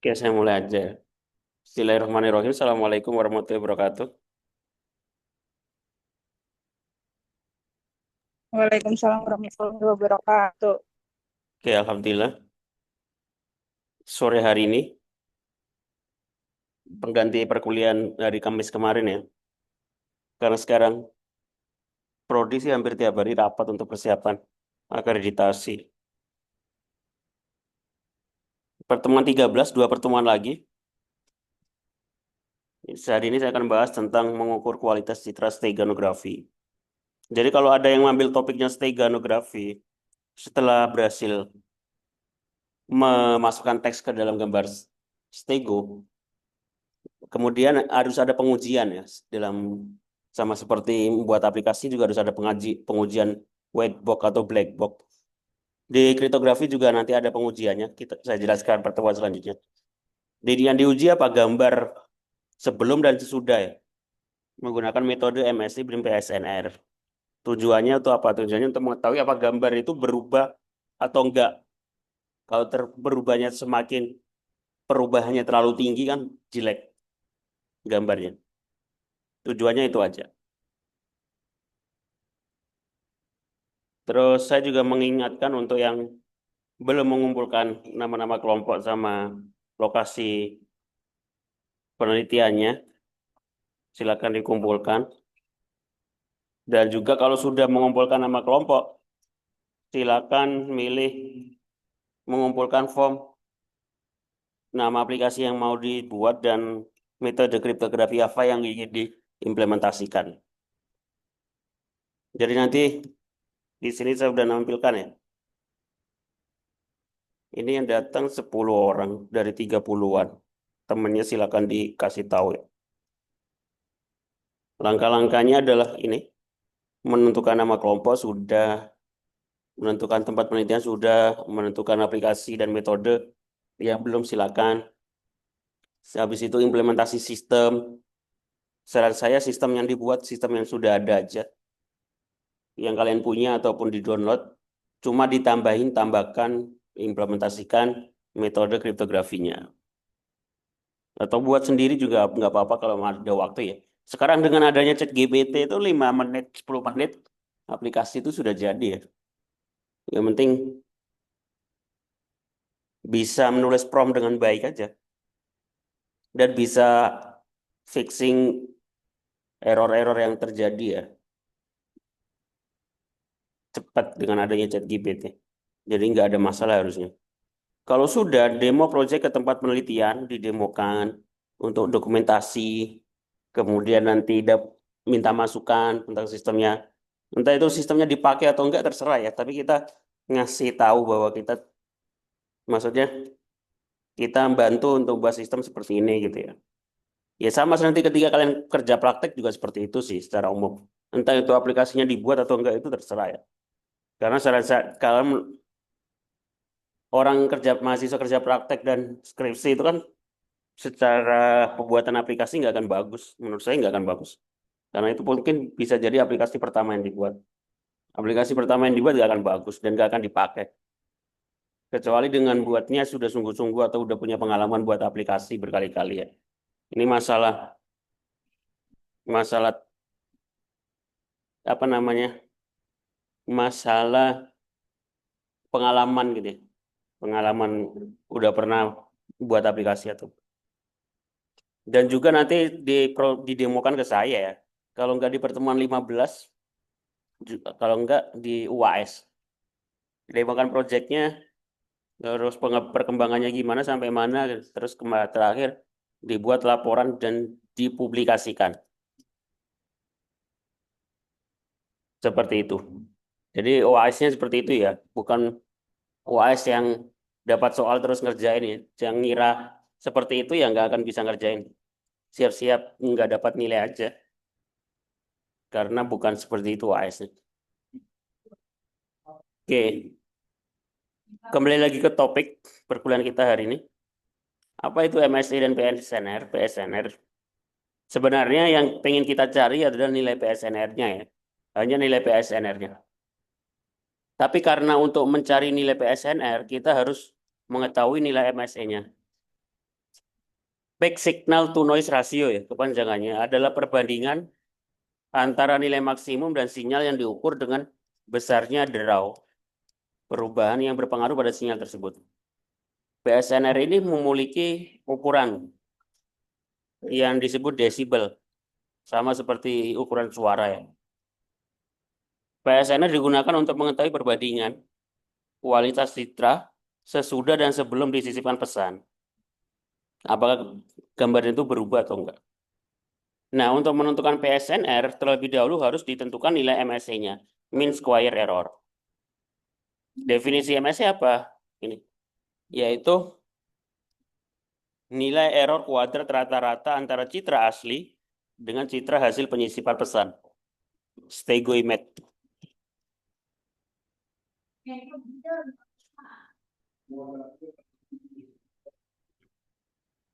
Oke, saya mulai aja. Bismillahirrahmanirrahim. Assalamualaikum warahmatullahi wabarakatuh. Waalaikumsalam warahmatullahi wabarakatuh. Oke, Alhamdulillah. Sore hari ini, pengganti perkuliahan dari Kamis kemarin ya. Karena sekarang Prodi sih hampir tiap hari rapat untuk persiapan akreditasi. Pertemuan 13, dua pertemuan lagi. Hari ini saya akan bahas tentang mengukur kualitas citra steganografi. Jadi kalau ada yang mengambil topiknya steganografi, setelah berhasil memasukkan teks ke dalam gambar stego, kemudian harus ada pengujian ya dalam sama seperti membuat aplikasi juga harus ada pengujian white box atau black box. Di kriptografi juga nanti ada pengujiannya. Saya jelaskan pertemuan selanjutnya. Jadi yang diuji apa gambar sebelum dan sesudah ya, menggunakan metode MSI BRIM PSNR. Tujuannya untuk apa? Tujuannya untuk mengetahui apa gambar itu berubah atau enggak. Kalau berubahnya semakin perubahannya terlalu tinggi kan jelek gambarnya. Tujuannya itu aja. Terus saya juga mengingatkan untuk yang belum mengumpulkan nama-nama kelompok sama lokasi penelitiannya, silakan dikumpulkan. Dan juga kalau sudah mengumpulkan nama kelompok, silakan milih mengumpulkan form nama aplikasi yang mau dibuat dan metode kriptografi apa yang ingin diimplementasikan. Jadi nanti di sini saya sudah nampilkan ya. Ini yang datang 10 orang dari 30-an. Temennya silakan dikasih tahu ya. Langkah-langkahnya adalah ini. Menentukan nama kelompok sudah, menentukan tempat penelitian sudah, menentukan aplikasi dan metode yang belum silakan. Habis itu implementasi sistem. Saran saya sistem yang dibuat sistem yang sudah ada aja, yang kalian punya ataupun di-download, cuma tambahkan, implementasikan metode kriptografinya. Atau buat sendiri juga nggak apa-apa kalau ada waktu ya. Sekarang dengan adanya ChatGPT itu 5 menit, 10 menit, aplikasi itu sudah jadi ya. Yang penting bisa menulis prompt dengan baik aja. Dan bisa fixing error-error yang terjadi ya. Cepat dengan adanya ChatGPT. Jadi nggak ada masalah harusnya. Kalau sudah demo project ke tempat penelitian, didemokan untuk dokumentasi, kemudian nanti minta masukan tentang sistemnya. Entah itu sistemnya dipakai atau enggak terserah ya, tapi kita ngasih tahu bahwa maksudnya kita bantu untuk buat sistem seperti ini gitu ya. Ya sama nanti ketika kalian kerja praktek juga seperti itu sih secara umum. Entah itu aplikasinya dibuat atau enggak itu terserah ya. Karena kalau orang kerja mahasiswa kerja praktek dan skripsi itu kan secara pembuatan aplikasi nggak akan bagus. Menurut saya nggak akan bagus. Karena itu mungkin bisa jadi aplikasi pertama yang dibuat. Aplikasi pertama yang dibuat nggak akan bagus dan nggak akan dipakai. Kecuali dengan buatnya sudah sungguh-sungguh atau udah punya pengalaman buat aplikasi berkali-kali ya. Ini masalah masalah apa namanya? Masalah pengalaman gitu ya. Pengalaman udah pernah buat aplikasi atau. Dan juga nanti didemokan ke saya ya. Kalau nggak di pertemuan 15, kalau nggak di UAS. Didemokan proyeknya, terus perkembangannya gimana sampai mana, terus terakhir dibuat laporan dan dipublikasikan. Seperti itu. Jadi OAS-nya seperti itu ya, bukan OAS yang dapat soal terus ngerjain ya. Yang ngira seperti itu ya nggak akan bisa ngerjain. Siap-siap nggak dapat nilai aja, karena bukan seperti itu OAS-nya. Oke, kembali lagi ke topik perkuliahan kita hari ini. Apa itu MSI dan PSNR? PSNR. Sebenarnya yang pengen kita cari adalah nilai PSNR-nya ya. Hanya nilai PSNR-nya. Tapi karena untuk mencari nilai PSNR, kita harus mengetahui nilai MSE-nya. Peak signal to noise ratio ya, kepanjangannya adalah perbandingan antara nilai maksimum dan sinyal yang diukur dengan besarnya draw, perubahan yang berpengaruh pada sinyal tersebut. PSNR ini memiliki ukuran yang disebut desibel, sama seperti ukuran suara ya. PSNR digunakan untuk mengetahui perbandingan kualitas citra sesudah dan sebelum disisipkan pesan. Apakah gambar itu berubah atau enggak? Nah, untuk menentukan PSNR, terlebih dahulu harus ditentukan nilai MSE-nya, mean square error. Definisi MSE apa? Ini, yaitu nilai error kuadrat rata-rata antara citra asli dengan citra hasil penyisipan pesan. Stegoimet.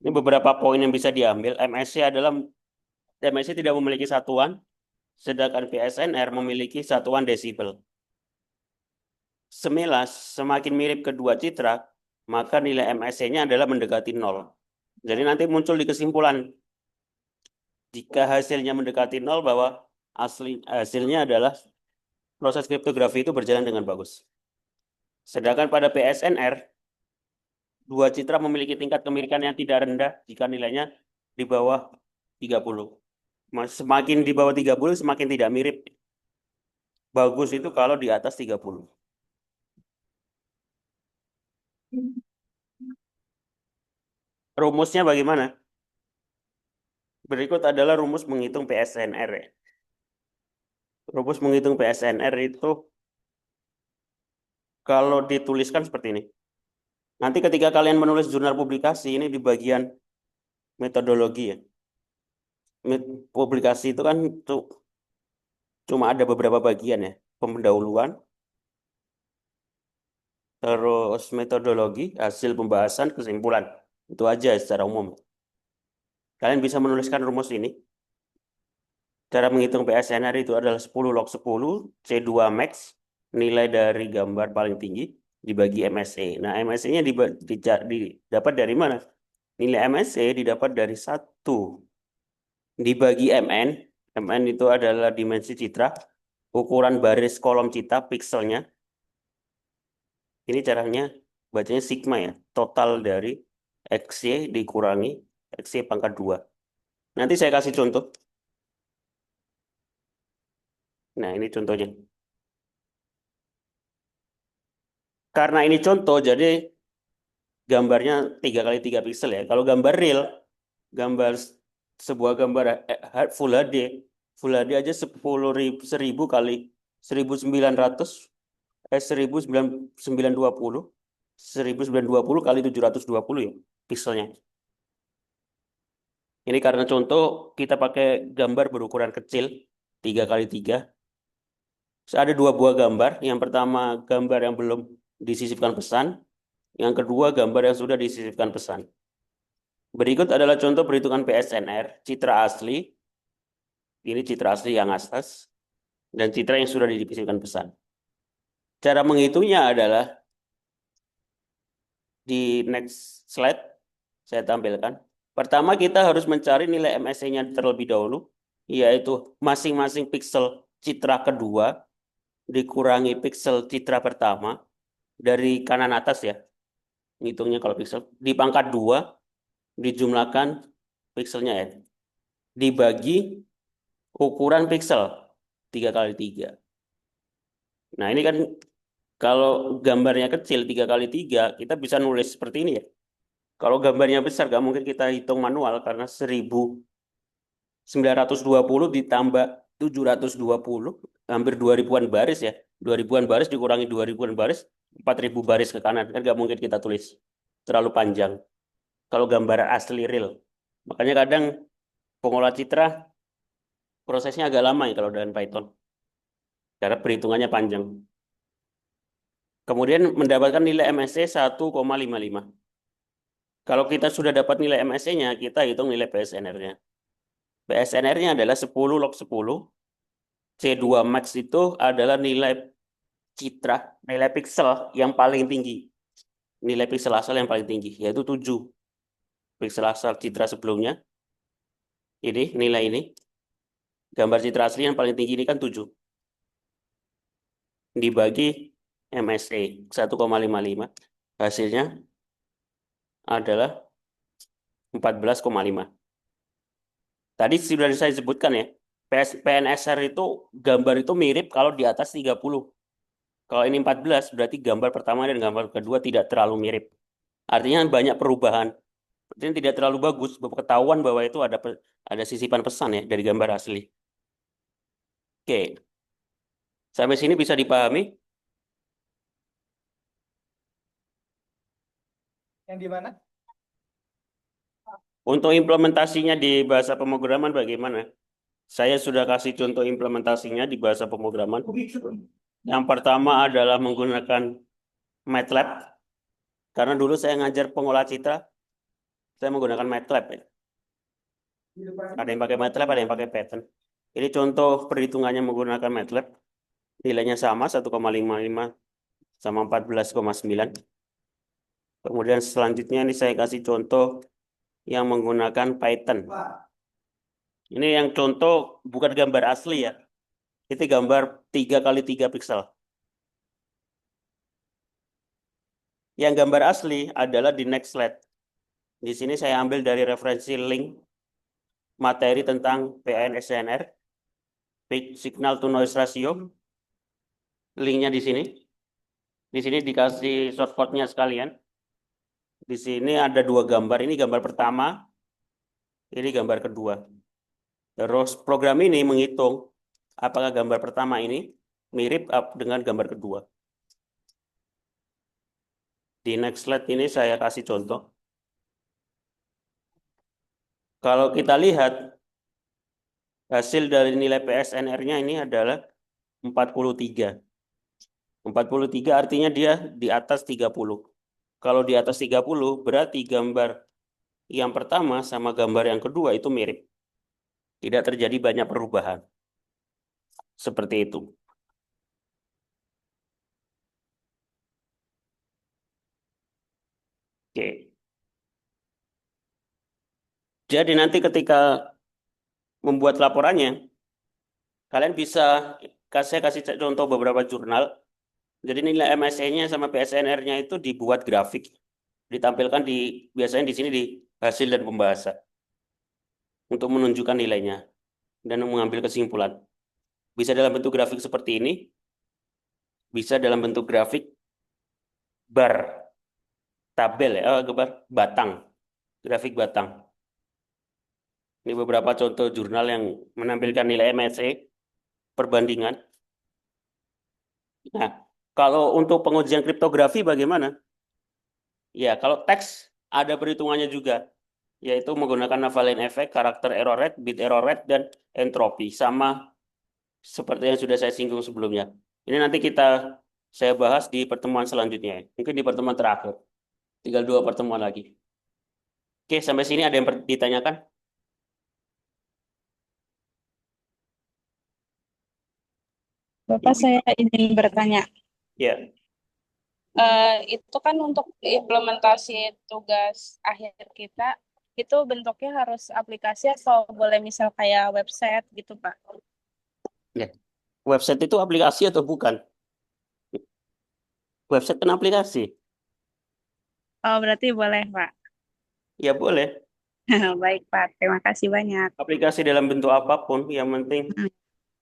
Ini beberapa poin yang bisa diambil. MSE tidak memiliki satuan, sedangkan PSNR memiliki satuan desibel. Semilas, semakin mirip kedua citra, maka nilai MSE-nya adalah mendekati 0. Jadi nanti muncul di kesimpulan, jika hasilnya mendekati 0 bahwa hasilnya adalah proses kriptografi itu berjalan dengan bagus. Sedangkan pada PSNR, dua citra memiliki tingkat kemiripan yang tidak rendah jika nilainya di bawah 30. Semakin di bawah 30 semakin tidak mirip. Bagus itu kalau di atas 30. Rumusnya bagaimana? Berikut adalah rumus menghitung PSNR. Rumus menghitung PSNR itu kalau dituliskan seperti ini. Nanti ketika kalian menulis jurnal publikasi, ini di bagian metodologi ya. Publikasi itu kan cuma ada beberapa bagian ya. Pendahuluan, terus metodologi, hasil pembahasan, kesimpulan. Itu aja secara umum. Kalian bisa menuliskan rumus ini. Cara menghitung PSNR itu adalah 10 log 10 C2 max, nilai dari gambar paling tinggi, dibagi MSE. Nah, MSE-nya didapat dari mana? Nilai MSE didapat dari 1 dibagi MN. MN itu adalah dimensi citra, ukuran baris kolom citra, pikselnya. Ini caranya bacanya sigma ya, total dari XY dikurangi XY pangkat 2. Nanti saya kasih contoh. Nah, ini contohnya. Karena ini contoh, jadi gambarnya 3 kali 3 piksel ya. Kalau gambar real, gambar sebuah gambar Full HD, Full HD aja 10.000 kali 1900 1920 1920 kali 720 ya pikselnya. Ini karena contoh kita pakai gambar berukuran kecil 3 kali 3. Ada 2 buah gambar. Yang pertama gambar yang belum disisipkan pesan. Yang kedua gambar yang sudah disisipkan pesan. Berikut adalah contoh perhitungan PSNR, citra asli. Ini citra asli yang atas. Dan citra yang sudah disisipkan pesan. Cara menghitungnya adalah di next slide saya tampilkan. Pertama kita harus mencari nilai MSE-nya terlebih dahulu, yaitu masing-masing piksel citra kedua dikurangi piksel citra pertama dari kanan atas ya. Ngitungnya kalau piksel di pangkat 2 dijumlahkan pikselnya ya. Dibagi ukuran piksel 3 kali 3. Nah, ini kan kalau gambarnya kecil 3 kali 3 kita bisa nulis seperti ini ya. Kalau gambarnya besar nggak mungkin kita hitung manual karena 1920 ditambah 720 hampir 2000-an baris ya. 2000-an baris dikurangi 2000-an baris 4000 baris ke kanan kan nggak mungkin kita tulis terlalu panjang kalau gambar asli real. Makanya kadang pengolah citra prosesnya agak lama ya kalau dengan Python karena perhitungannya panjang. Kemudian mendapatkan nilai MSE 1,55. Kalau kita sudah dapat nilai MSE-nya, kita hitung nilai PSNR-nya. PSNR-nya adalah 10 log 10. C2 max itu adalah nilai citra, nilai piksel yang paling tinggi. Nilai piksel asal yang paling tinggi, yaitu 7. Pixel asal citra sebelumnya. Ini nilai ini. Gambar citra asli yang paling tinggi ini kan 7. Dibagi MSA 1,55. Hasilnya adalah 14,5. Tadi sudah saya sebutkan ya. PNSR itu gambar itu mirip kalau di atas 30. Kalau ini 14 berarti gambar pertama dan gambar kedua tidak terlalu mirip. Artinya banyak perubahan. Artinya tidak terlalu bagus. Ketahuan bahwa itu ada sisipan pesan ya dari gambar asli. Oke. Sampai sini bisa dipahami? Yang di mana? Untuk implementasinya di bahasa pemrograman bagaimana? Saya sudah kasih contoh implementasinya di bahasa pemrograman. Yang pertama adalah menggunakan MATLAB. Karena dulu saya ngajar pengolah citra, saya menggunakan MATLAB ya. Ada yang pakai MATLAB, ada yang pakai Python. Ini contoh perhitungannya menggunakan MATLAB. Nilainya sama 1,55 sama 14,9. Kemudian selanjutnya ini saya kasih contoh yang menggunakan Python. Ini yang contoh bukan gambar asli ya. Itu gambar 3 kali 3 pixel. Yang gambar asli adalah di next slide. Di sini saya ambil dari referensi link materi tentang PNSNR, signal to noise ratio. Linknya di sini. Di sini dikasih shortcode-nya sekalian. Di sini ada 2 gambar. Ini gambar pertama, ini gambar kedua. Terus program ini menghitung apakah gambar pertama ini mirip dengan gambar kedua. Di next slide ini saya kasih contoh. Kalau kita lihat hasil dari nilai PSNR-nya ini adalah 43. 43 artinya dia di atas 30. Kalau di atas 30 berarti gambar yang pertama sama gambar yang kedua itu mirip. Tidak terjadi banyak perubahan. Seperti itu. Oke. Jadi nanti ketika membuat laporannya, kalian bisa saya kasih contoh beberapa jurnal. Jadi nilai MSE-nya sama PSNR-nya itu dibuat grafik, ditampilkan biasanya di sini di hasil dan pembahasan untuk menunjukkan nilainya dan mengambil kesimpulan. Bisa dalam bentuk grafik seperti ini, bisa dalam bentuk grafik bar, tabel ya, batang, grafik batang. Ini beberapa contoh jurnal yang menampilkan nilai MSE perbandingan. Nah, kalau untuk pengujian kriptografi bagaimana? Ya, kalau teks ada perhitungannya juga, yaitu menggunakan Navalin effect, karakter error rate, bit error rate, dan entropi. Sama seperti yang sudah saya singgung sebelumnya. Ini nanti saya bahas di pertemuan selanjutnya. Mungkin di pertemuan terakhir. Tinggal 2 pertemuan lagi. Oke, sampai sini ada yang ditanyakan? Bapak, saya ingin bertanya. Ya, Itu kan untuk implementasi tugas akhir kita, itu bentuknya harus aplikasi atau boleh misal kayak website gitu, Pak? ya. Website itu aplikasi atau bukan? Website kan aplikasi. Oh, berarti boleh, Pak. Ya boleh. Baik, Pak. Terima kasih banyak. Aplikasi dalam bentuk apapun, yang penting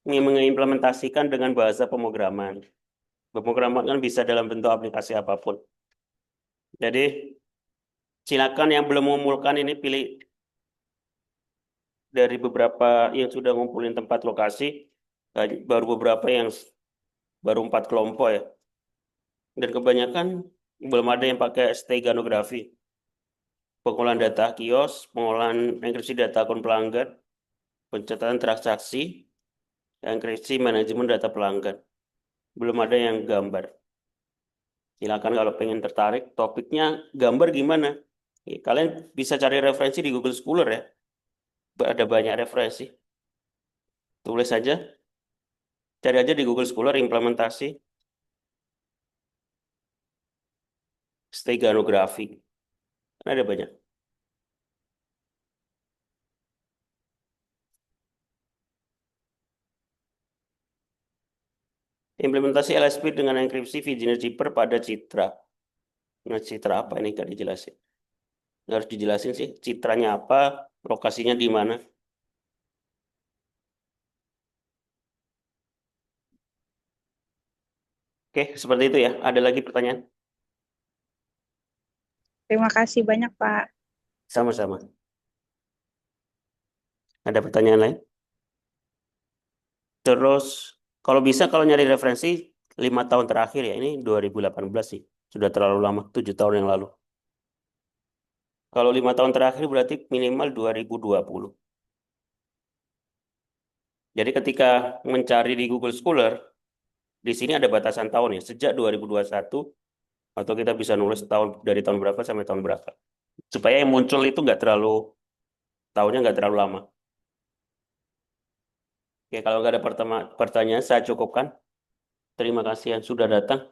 mengimplementasikan dengan bahasa pemrograman. Pemrograman kan bisa dalam bentuk aplikasi apapun. Jadi silakan yang belum mengumpulkan ini pilih dari beberapa yang sudah ngumpulin tempat lokasi, baru beberapa yang baru 4 kelompok ya. Dan kebanyakan belum ada yang pakai steganografi. Pengolahan data kios, pengolahan enkripsi data akun pelanggan, pencatatan transaksi, enkripsi manajemen data pelanggan. Belum ada yang gambar. Silakan kalau pengen tertarik, topiknya gambar gimana? Kalian bisa cari referensi di Google Scholar ya. Ada banyak referensi. Tulis saja, cari aja di Google Scholar implementasi steganografi. Ada banyak. Implementasi LSP dengan enkripsi Virginia Zipper pada Citra. Nah, Citra apa ini? Gak dijelasin. Harus dijelasin sih. Citranya apa? Lokasinya di mana? Oke, seperti itu ya. Ada lagi pertanyaan? Terima kasih banyak, Pak. Sama-sama. Ada pertanyaan lain? Terus, kalau bisa, kalau nyari referensi 5 tahun terakhir ya. Ini 2018 sih. Sudah terlalu lama, 7 tahun yang lalu. Kalau 5 tahun terakhir berarti minimal 2020. Jadi ketika mencari di Google Scholar, di sini ada batasan tahun ya, sejak 2021, atau kita bisa nulis tahun dari tahun berapa sampai tahun berapa. Supaya yang muncul itu nggak terlalu, tahunnya nggak terlalu lama. Oke, kalau nggak ada pertanyaan, saya cukupkan. Terima kasih yang sudah datang.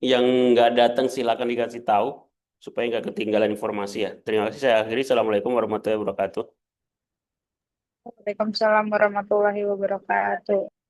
Yang nggak datang silakan dikasih tahu, supaya nggak ketinggalan informasi ya. Terima kasih, saya akhiri. Assalamualaikum warahmatullahi wabarakatuh. Waalaikumsalam warahmatullahi wabarakatuh.